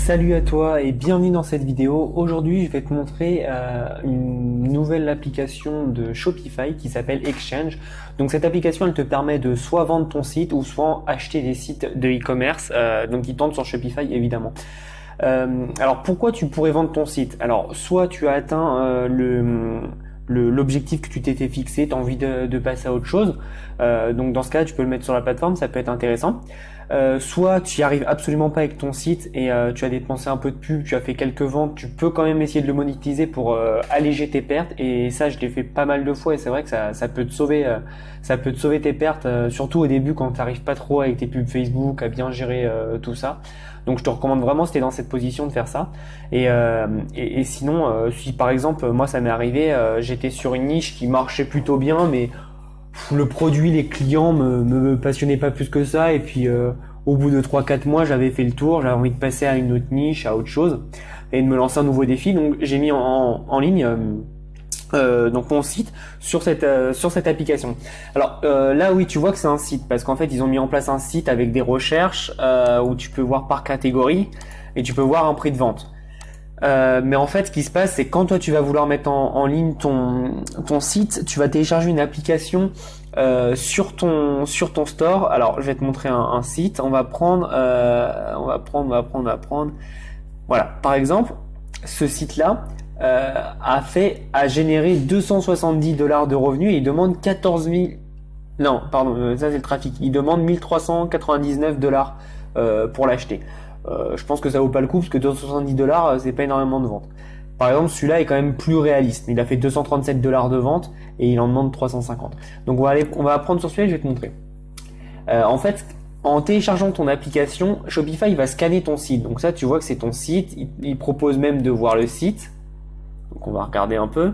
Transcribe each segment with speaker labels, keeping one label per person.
Speaker 1: Salut à toi et bienvenue dans cette vidéo. Aujourd'hui, je vais te montrer une nouvelle application de Shopify qui s'appelle Exchange. Donc cette application, elle te permet de soit vendre ton site ou soit acheter des sites de e-commerce, donc qui tournent sur Shopify évidemment. Alors pourquoi tu pourrais vendre ton site? Alors soit tu as atteint l'objectif que tu t'étais fixé, tu as envie de passer à autre chose, donc dans ce cas tu peux le mettre sur la plateforme, ça peut être intéressant. Soit tu n'y arrives absolument pas avec ton site et tu as dépensé un peu de pub, tu as fait quelques ventes, tu peux quand même essayer de le monétiser pour alléger tes pertes, et ça je l'ai fait pas mal de fois et c'est vrai que ça peut te sauver tes pertes, surtout au début quand tu n'arrives pas trop avec tes pubs Facebook à bien gérer tout ça. Donc je te recommande vraiment, si tu es dans cette position, de faire ça. Et sinon, si par exemple moi ça m'est arrivé, j'étais sur une niche qui marchait plutôt bien, mais le produit, les clients me passionnaient pas plus que ça, et puis au bout de 3-4 mois j'avais fait le tour, j'avais envie de passer à une autre niche, à autre chose, et de me lancer un nouveau défi. Donc j'ai mis en ligne donc mon site sur cette application. Alors là oui, tu vois que c'est un site parce qu'en fait ils ont mis en place un site avec des recherches où tu peux voir par catégorie et tu peux voir un prix de vente. Mais en fait, ce qui se passe, c'est quand toi tu vas vouloir mettre en ligne ton site, tu vas télécharger une application sur ton store. Alors, je vais te montrer un site. On va prendre. Voilà. Par exemple, ce site-là a généré $270 de revenus et il demande 14 000. Non, pardon, ça c'est le trafic. Il demande $1 399 pour l'acheter. Je pense que ça vaut pas le coup parce que $270 c'est pas énormément de ventes. Par exemple, celui-là est quand même plus réaliste. Il a fait $237 de vente et il en demande 350. Donc on va apprendre sur celui-là, je vais te montrer. En fait, en téléchargeant ton application, Shopify va scanner ton site. Donc ça, tu vois que c'est ton site. Il propose même de voir le site. Donc on va regarder un peu.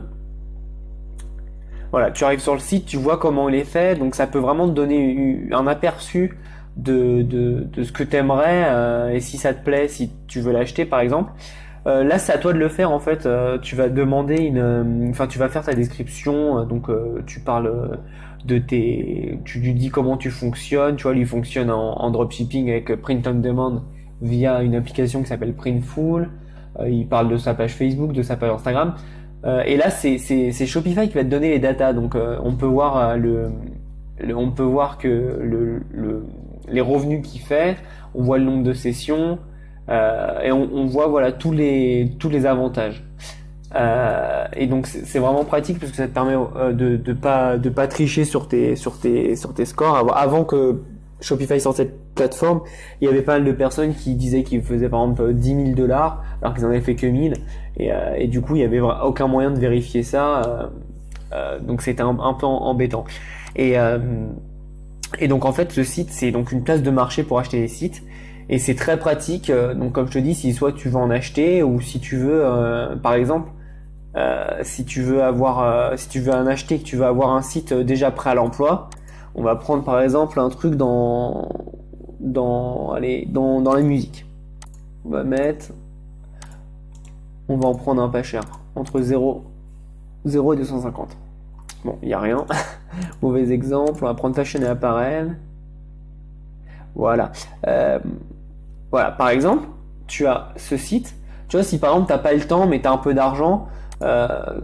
Speaker 1: Voilà, tu arrives sur le site, tu vois comment il est fait. Donc ça peut vraiment te donner un aperçu de ce que tu aimerais, et si ça te plaît, si tu veux l'acheter par exemple. Là c'est à toi de le faire en fait. Tu vas demander tu vas faire ta description, donc tu parles tu lui dis comment tu fonctionnes. Tu vois, lui fonctionne en dropshipping avec print on demand via une application qui s'appelle Printful. Il parle de sa page Facebook, de sa page Instagram, et là c'est Shopify qui va te donner les datas. Donc on peut voir on peut voir que les revenus qu'il fait, on voit le nombre de sessions, et on voit voilà tous les avantages. Et donc c'est vraiment pratique parce que ça te permet de pas tricher sur tes scores. Avant que Shopify sorte cette plateforme, il y avait pas mal de personnes qui disaient qu'ils faisaient par exemple $10 000 alors qu'ils en avaient fait que 1000, et du coup il y avait aucun moyen de vérifier ça. Donc c'était un peu embêtant. Et donc en fait ce site, c'est donc une place de marché pour acheter des sites, et c'est très pratique. Donc comme je te dis, si soit tu veux en acheter, ou si tu veux par exemple si tu veux en acheter, que tu veux avoir un site déjà prêt à l'emploi, on va prendre par exemple un truc dans la musique. On va en prendre un pas cher, entre 0 et 250. Bon, il n'y a rien. Mauvais exemple. On va prendre fashion et apparel. Voilà. Voilà. Par exemple, tu as ce site. Tu vois, si par exemple, tu n'as pas le temps, mais tu as un peu d'argent,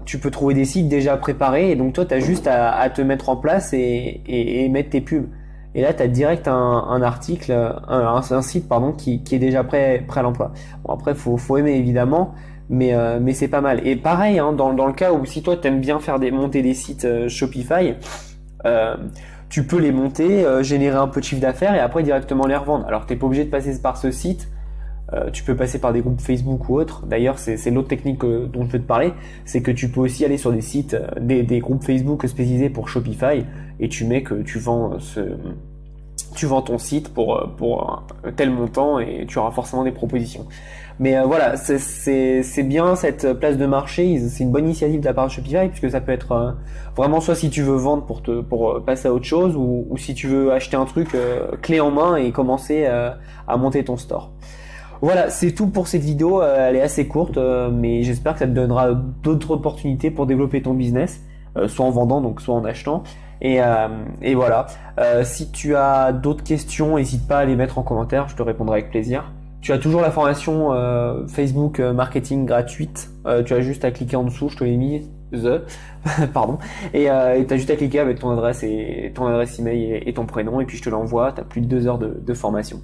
Speaker 1: tu peux trouver des sites déjà préparés. Et donc, toi, tu as juste à te mettre en place et mettre tes pubs. Et là, tu as direct un article, un site pardon, qui est déjà prêt à l'emploi. Bon, après, faut aimer évidemment. Mais c'est pas mal. Et pareil, hein, dans le cas où si toi t'aimes bien monter des sites Shopify, tu peux les monter, générer un peu de chiffre d'affaires et après directement les revendre. Alors t'es pas obligé de passer par ce site. Tu peux passer par des groupes Facebook ou autres. D'ailleurs, c'est l'autre technique dont je veux te parler, c'est que tu peux aussi aller sur des sites, des groupes Facebook spécialisés pour Shopify, et tu mets que tu vends ton site pour tel montant, et tu auras forcément des propositions. Mais voilà, c'est bien cette place de marché. C'est une bonne initiative de la part de Shopify, puisque ça peut être vraiment soit si tu veux vendre pour passer à autre chose, ou si tu veux acheter un truc clé en main et commencer à monter ton store. Voilà, c'est tout pour cette vidéo. Elle est assez courte, mais j'espère que ça te donnera d'autres opportunités pour développer ton business, soit en vendant, donc soit en achetant. Et voilà. Si tu as d'autres questions, n'hésite pas à les mettre en commentaire, je te répondrai avec plaisir. Tu as toujours la formation Facebook marketing gratuite. Tu as juste à cliquer en dessous, je te l'ai mis, pardon. Et tu as juste à cliquer avec ton adresse email et ton prénom, et puis je te l'envoie. Tu as plus de 2 heures de formation.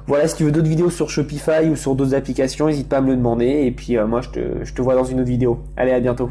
Speaker 1: Voilà, si tu veux d'autres vidéos sur Shopify ou sur d'autres applications, n'hésite pas à me le demander. Et puis moi, je te vois dans une autre vidéo. Allez, à bientôt.